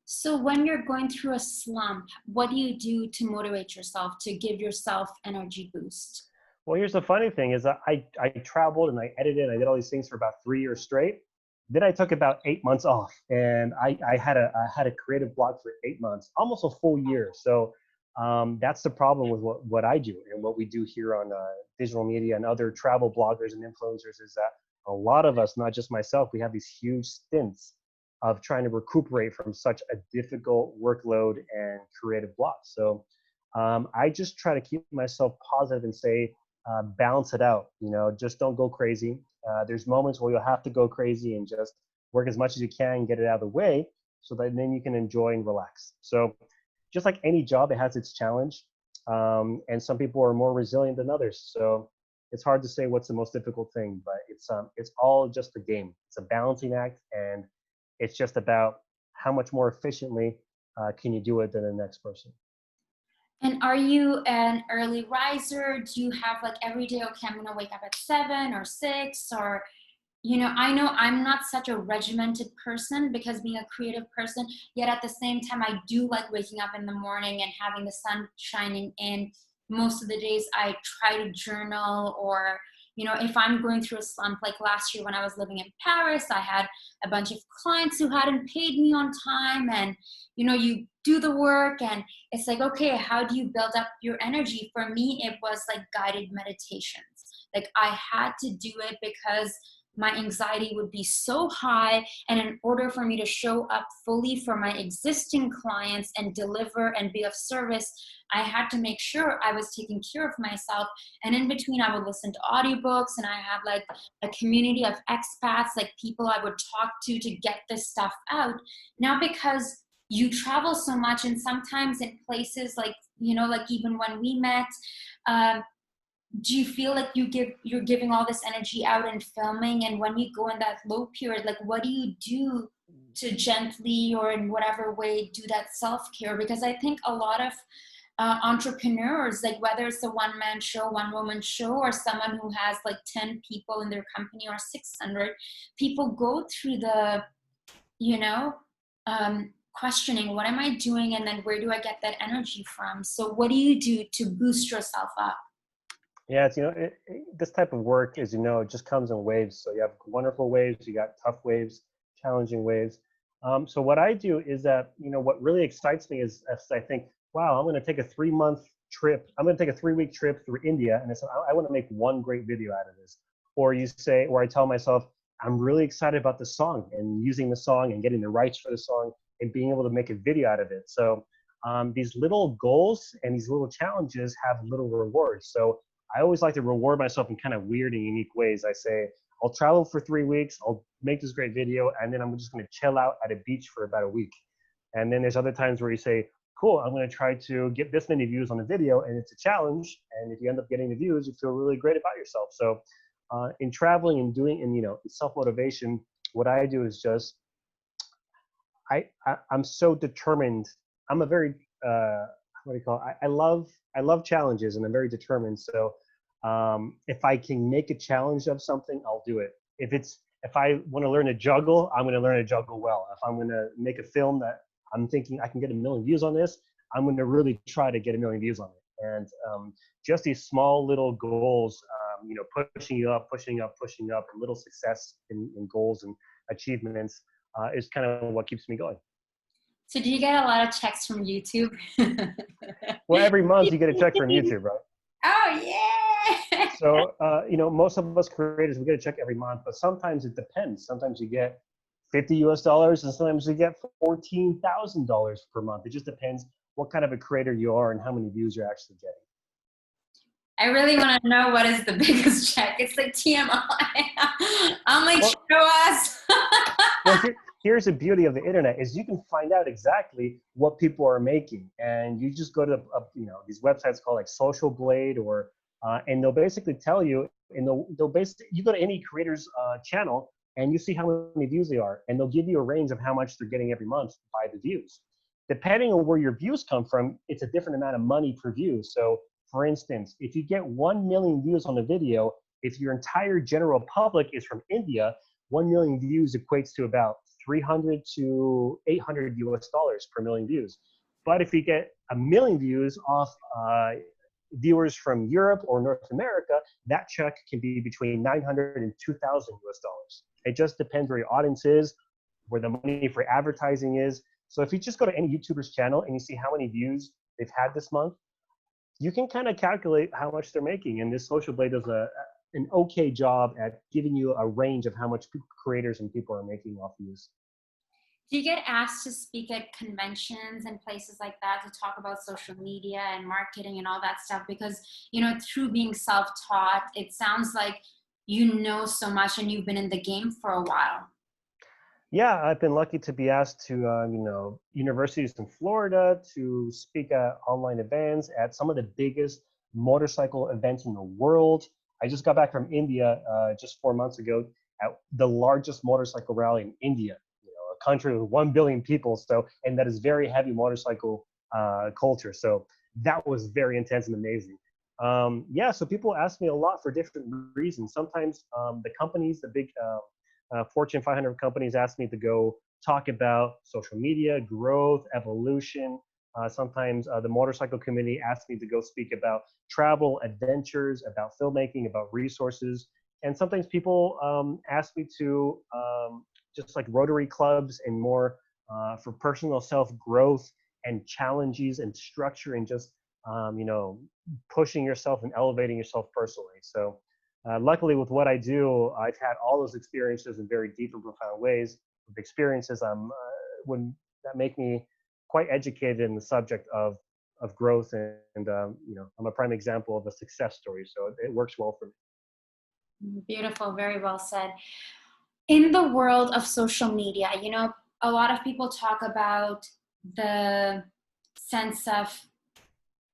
So when you're going through a slump, what do you do to motivate yourself, to give yourself energy boost? Well, here's the funny thing is that I traveled and I edited and I did all these things for about 3 years straight. Then I took about 8 months off, and I had a creative block for 8 months, almost a full year. So that's the problem with what I do and what we do here on digital media and other travel bloggers and influencers, is that a lot of us, not just myself, we have these huge stints of trying to recuperate from such a difficult workload and creative block. So I just try to keep myself positive and say, balance it out. Just don't go crazy. There's moments where you'll have to go crazy and just work as much as you can, get it out of the way, so that then you can enjoy and relax. So just like any job, it has its challenge. And some people are more resilient than others. So it's hard to say what's the most difficult thing, but it's all just a game. It's a balancing act, and it's just about how much more efficiently can you do it than the next person. And are you an early riser? Do you have like every day, okay, I'm going to wake up at 7 or 6, or, I know I'm not such a regimented person because being a creative person, yet at the same time, I do like waking up in the morning and having the sun shining in. Most of the days I try to journal, or, if I'm going through a slump, like last year when I was living in Paris, I had a bunch of clients who hadn't paid me on time, and, you do the work and it's like, okay, how do you build up your energy? For me, it was like guided meditations. Like I had to do it because my anxiety would be so high. And in order for me to show up fully for my existing clients and deliver and be of service, I had to make sure I was taking care of myself. And in between, I would listen to audiobooks, and I have like a community of expats, like people I would talk to get this stuff out. Now, because you travel so much, and sometimes in places like, like even when we met, do you feel like you're giving all this energy out and filming, and when you go in that low period, like what do you do to gently or in whatever way do that self-care? Because I think a lot of entrepreneurs, like whether it's a one-man show, one-woman show, or someone who has like 10 people in their company or 600 people, go through the questioning, what am I doing, and then where do I get that energy from? So what do you do to boost yourself up? Yeah, it's this type of work, as it just comes in waves. So you have wonderful waves, you got tough waves, challenging waves. So what I do is that what really excites me is I think, wow, I'm going to take a 3-month trip. I'm going to take a 3-week trip through India, and I want to make one great video out of this. Or I tell myself, I'm really excited about the song and using the song and getting the rights for the song and being able to make a video out of it. So these little goals and these little challenges have little rewards. So I always like to reward myself in kind of weird and unique ways. I say, I'll travel for 3 weeks, I'll make this great video, and then I'm just going to chill out at a beach for about a week. And then there's other times where you say, cool, I'm going to try to get this many views on a video, and it's a challenge. And if you end up getting the views, you feel really great about yourself. So in traveling and doing, and self-motivation, what I do is just, I'm so determined. I'm a very, what do you call it? I love challenges, and I'm very determined. So if I can make a challenge of something, I'll do it. If I want to learn to juggle, I'm going to learn to juggle well. If I'm going to make a film that I'm thinking I can get 1 million views on this, I'm going to really try to get 1 million views on it. And just these small little goals, pushing you up, pushing up, pushing up, and little success in goals and achievements is kind of what keeps me going. So do you get a lot of checks from YouTube? Well, every month you get a check from YouTube, right? Oh, yeah. So, most of us creators, we get a check every month, but sometimes it depends. Sometimes you get $50 and sometimes you get $14,000 per month. It just depends what kind of a creator you are and how many views you're actually getting. I really want to know what is the biggest check. It's like TMI. I'm like, Well, show us. Well, here's the beauty of the internet is you can find out exactly what people are making, and you just go to these websites called like Social Blade and they'll basically tell you, and you go to any creator's channel and you see how many views they are, and they'll give you a range of how much they're getting every month by the views. Depending on where your views come from, it's a different amount of money per view. So for instance, if you get 1 million views on a video, if your entire general public is from India, 1 million views equates to about $300 to $800 per million views. But if you get 1 million views off viewers from Europe or North America, that check can be between $900 and $2,000. It just depends where your audience is, where the money for advertising is. So if you just go to any YouTuber's channel and you see how many views they've had this month, you can kind of calculate how much they're making. And this Social Blade does an okay job at giving you a range of how much creators and people are making off views. Do you get asked to speak at conventions and places like that to talk about social media and marketing and all that stuff? Because, through being self-taught, it sounds like you know so much and you've been in the game for a while. Yeah, I've been lucky to be asked to, universities in Florida to speak at online events at some of the biggest motorcycle events in the world. I just got back from India just 4 months ago at the largest motorcycle rally in India, a country with 1 billion people. So, and that is very heavy motorcycle culture. So that was very intense and amazing. So people ask me a lot for different reasons. Sometimes the companies, the big Fortune 500 companies ask me to go talk about social media, growth, evolution. Sometimes the motorcycle community asks me to go speak about travel, adventures, about filmmaking, about resources. And sometimes people ask me to just like Rotary clubs and more for personal self-growth and challenges and structure and just, pushing yourself and elevating yourself personally. So luckily with what I do, I've had all those experiences in very deep and profound ways. With experiences that make me quite educated in the subject of growth, and I'm a prime example of a success story. So it works well for me. Beautiful, very well said. In the world of social media, a lot of people talk about the sense of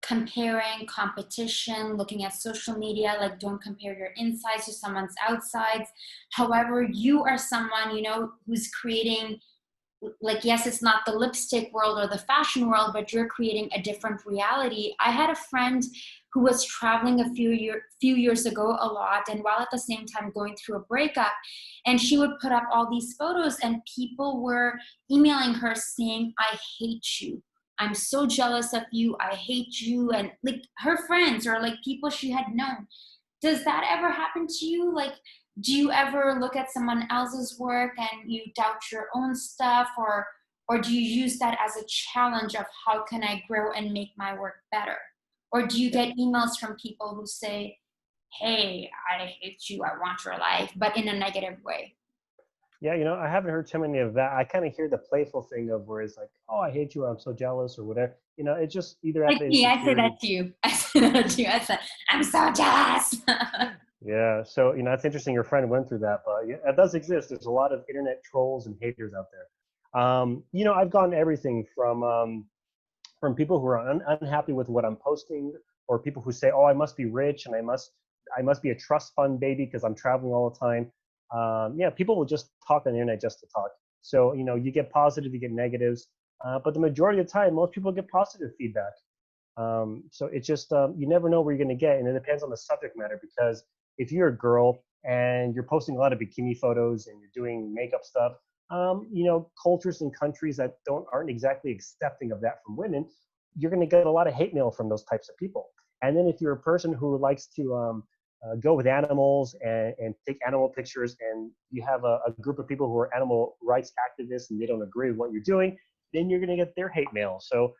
comparing, competition, looking at social media, like don't compare your insides to someone's outsides. However, you are someone, who's creating, like, yes, it's not the lipstick world or the fashion world, but you're creating a different reality. I had a friend who was traveling a few years ago a lot, and while at the same time going through a breakup, and she would put up all these photos and people were emailing her saying, I hate you. I'm so jealous of you. I hate you. And like her friends or like people she had known. Does that ever happen to you? Like, do you ever look at someone else's work and you doubt your own stuff, or do you use that as a challenge of how can I grow and make my work better? Or do you get emails from people who say, hey, I hate you, I want your life, but in a negative way? Yeah, I haven't heard too many of that. I kind of hear the playful thing of where it's like, oh, I hate you, or I'm so jealous, or whatever. It's just either at the I say that to you. I say that to you. I said, I'm so jealous. Yeah, so it's interesting your friend went through that, but yeah, it does exist. There's a lot of internet trolls and haters out there. I've gotten everything from from people who are unhappy with what I'm posting, or people who say, "Oh, I must be rich and I must be a trust fund baby because I'm traveling all the time." Yeah, people will just talk on the internet just to talk. So you get positive, you get negatives, but the majority of the time, most people get positive feedback. So it's just you never know where you're going to get, and it depends on the subject matter. Because if you're a girl and you're posting a lot of bikini photos and you're doing makeup stuff, cultures and countries that aren't exactly accepting of that from women, you're going to get a lot of hate mail from those types of people. And then if you're a person who likes to go with animals and take animal pictures, and you have a group of people who are animal rights activists and they don't agree with what you're doing, then you're going to get their hate mail. So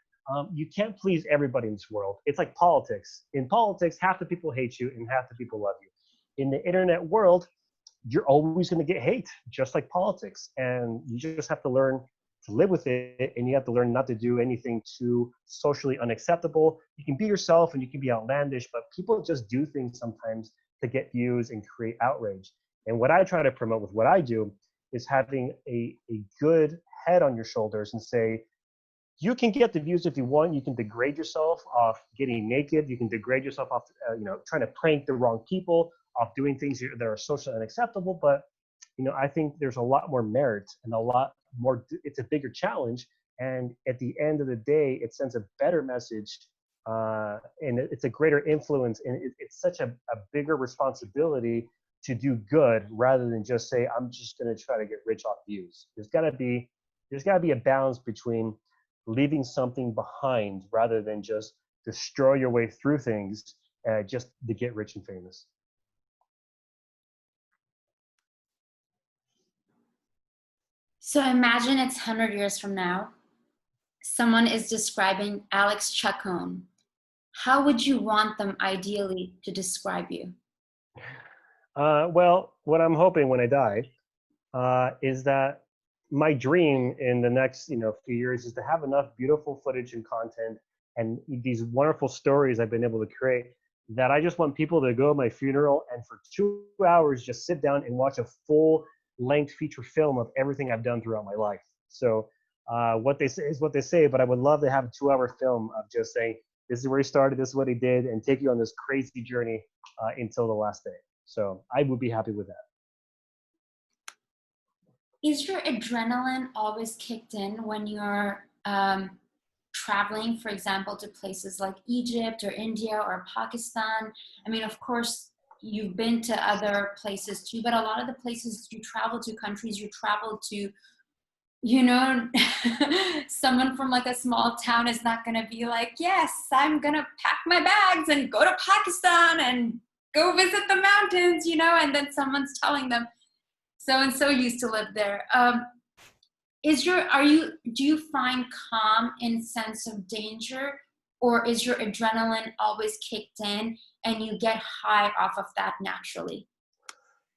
you can't please everybody in this world. It's like politics. In politics, half the people hate you and half the people love you. In the internet world, you're always going to get hate, just like politics. And you just have to learn to live with it, and you have to learn not to do anything too socially unacceptable. You can be yourself and you can be outlandish, but people just do things sometimes to get views and create outrage. And what I try to promote with what I do is having a good head on your shoulders and say, you can get the views if you want. You can degrade yourself off getting naked. You can degrade yourself off, trying to prank the wrong people, off doing things that are socially unacceptable. But, I think there's a lot more merit and a lot more, it's a bigger challenge. And at the end of the day, it sends a better message, and it's a greater influence. And it's such a bigger responsibility to do good rather than just say, I'm just going to try to get rich off views. There's got to be a balance between leaving something behind rather than just destroy your way through things just to get rich and famous. So imagine it's 100 years from now. Someone is describing Alex Chacon. How would you want them ideally to describe you? Well, what I'm hoping when I die is that my dream in the next few years is to have enough beautiful footage and content and these wonderful stories I've been able to create, that I just want people to go to my funeral and for 2 hours just sit down and watch a full length feature film of everything I've done throughout my life. So what they say is what they say, but I would love to have a 2 hour film of just saying, this is where he started, this is what he did, and take you on this crazy journey until the last day. So I would be happy with that. Is your adrenaline always kicked in when you're traveling, for example, to places like Egypt or India or Pakistan? I mean, of course, you've been to other places too, but a lot of the places you travel to, countries you travel to, someone from like a small town is not going to be like, yes, I'm going to pack my bags and go to Pakistan and go visit the mountains, and then someone's telling them, so-and-so used to live there. Do you find calm in sense of danger, or is your adrenaline always kicked in and you get high off of that naturally?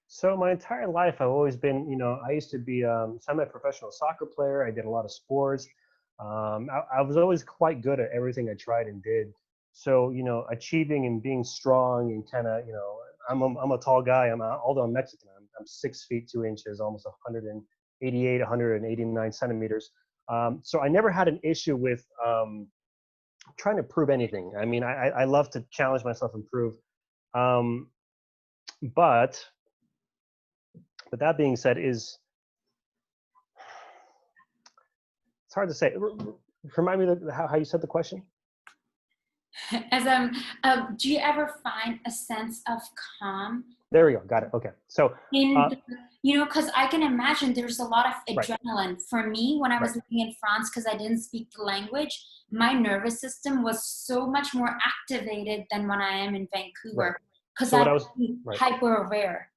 So my entire life, I've always been, I used to be a semi-professional soccer player. I did a lot of sports. I was always quite good at everything I tried and did. So, achieving and being strong and kind of, I'm a tall guy. Although I'm Mexican, I'm 6 feet 2 inches, almost 188, 189 centimeters. So I never had an issue with trying to prove anything. I mean, I love to challenge myself and prove. But that being said, it's hard to say. Remind me how you said the question. As do you ever find a sense of calm? There we go. Got it. Okay. So, because I can imagine there's a lot of adrenaline. Right. For me, when I was living in France, because I didn't speak the language, my nervous system was so much more activated than when I am in Vancouver, because I was hyper aware.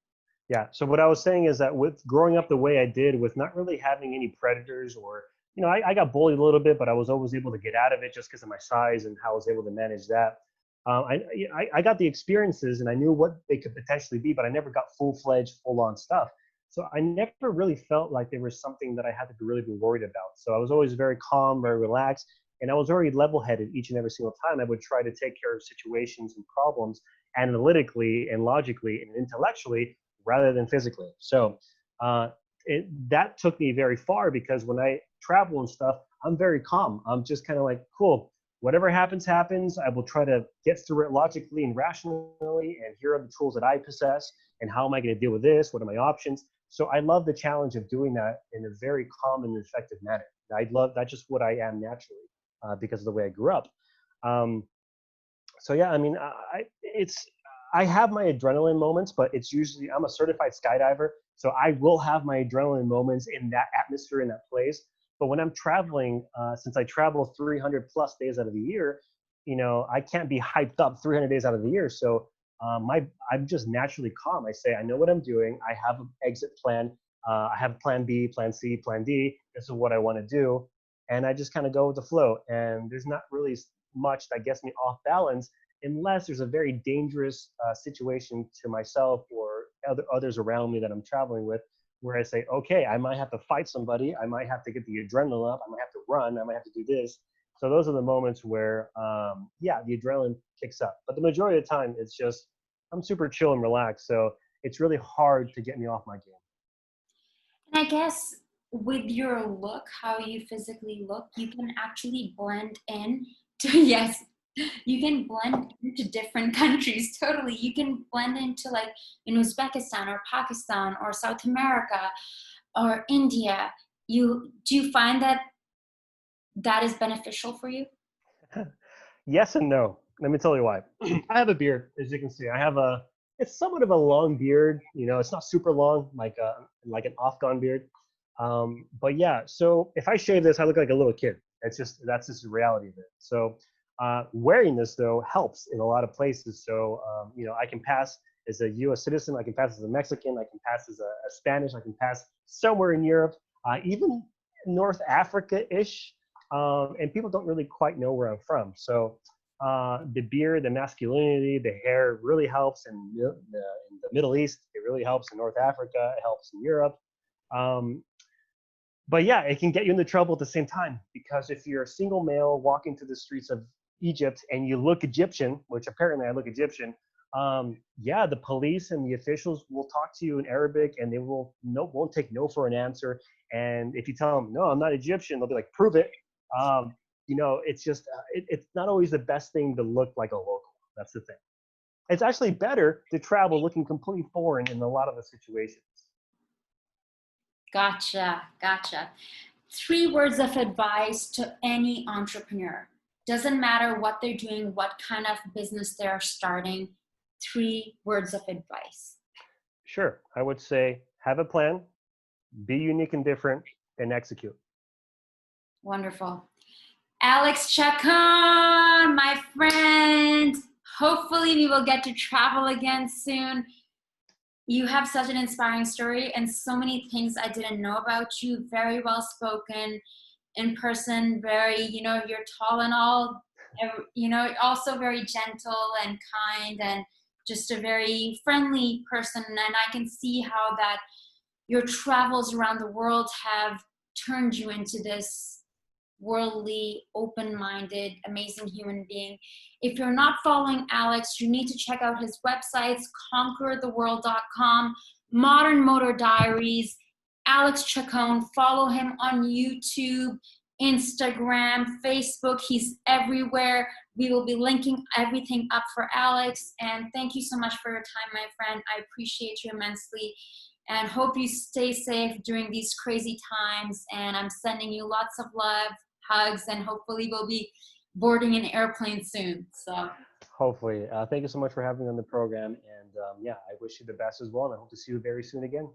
Yeah. So what I was saying is that with growing up the way I did, with not really having any predators, or I got bullied a little bit, but I was always able to get out of it just because of my size and how I was able to manage that. I got the experiences and I knew what they could potentially be, but I never got full-fledged, full-on stuff. So I never really felt like there was something that I had to really be worried about. So I was always very calm, very relaxed, and I was very level-headed each and every single time. I would try to take care of situations and problems analytically and logically and intellectually rather than physically. So that took me very far, because when I travel and stuff, I'm very calm. I'm just kind of like, cool. whatever happens, happens. I will try to get through it logically and rationally. And here are the tools that I possess. And how am I going to deal with this? What are my options? So I love the challenge of doing that in a very calm and effective manner. I love that's just what I am naturally because of the way I grew up. Um, so yeah, I mean, I have my adrenaline moments, but it's usually I'm a certified skydiver, so I will have my adrenaline moments in that atmosphere in that place. But when I'm traveling, since I travel 300 plus days out of the year, I can't be hyped up 300 days out of the year. So I'm just naturally calm. I say I know what I'm doing. I have an exit plan. I have plan B, plan C, plan D. This is what I want to do, and I just kind of go with the flow. And there's not really much that gets me off balance unless there's a very dangerous situation to myself or others around me that I'm traveling with, where I say, okay, I might have to fight somebody, I might have to get the adrenaline up, I might have to run, I might have to do this. So those are the moments where, yeah, the adrenaline kicks up. But the majority of the time, it's just I'm super chill and relaxed. So it's really hard to get me off my game. And I guess with your look, how you physically look, you can actually blend in to, yes, you can blend into different countries totally. You can blend into like in Uzbekistan or Pakistan or South America or India. Do you find that that is beneficial for you? Yes and no. Let me tell you why. I have a beard, as you can see. It's somewhat of a long beard. It's not super long, like an Afghan beard. But yeah, so if I shave this, I look like a little kid. That's just the reality of it. So wearing this though helps in a lot of places. So I can pass as a U.S. citizen, I can pass as a Mexican, I can pass as a Spanish, I can pass somewhere in Europe, even North Africa-ish, and people don't really quite know where I'm from. So the beard, the masculinity, the hair really helps in the Middle East. It really helps in North Africa. It helps in Europe. Um, but yeah, it can get you into trouble at the same time, because if you're a single male walking through the streets of Egypt and you look Egyptian, which apparently I look Egyptian, yeah, the police and the officials will talk to you in Arabic, and they won't take no for an answer. And if you tell them no, I'm not Egyptian, they'll be like, prove it. Um, it's just it's not always the best thing to look like a local. That's the thing. It's actually better to travel looking completely foreign in a lot of the situations. Gotcha, gotcha. 3 words of advice to any entrepreneur. Doesn't matter what they're doing, what kind of business they're starting. 3 words of advice. Sure, I would say have a plan, be unique and different, and execute. Wonderful. Alex Chacon, my friend. Hopefully we will get to travel again soon. You have such an inspiring story and so many things I didn't know about you. Very well spoken, in person, very, you're tall and all, also very gentle and kind and just a very friendly person. And I can see how that your travels around the world have turned you into this worldly, open-minded, amazing human being. If you're not following Alex, you need to check out his websites, conquertheworld.com, Modern Motor Diaries, Alex Chacon. Follow him on YouTube, Instagram, Facebook. He's everywhere. We will be linking everything up for Alex. And thank you so much for your time, my friend. I appreciate you immensely and hope you stay safe during these crazy times. And I'm sending you lots of love, hugs, and hopefully we'll be boarding an airplane soon. So Hopefully. Thank you so much for having me on the program. And yeah, I wish you the best as well. And I hope to see you very soon again.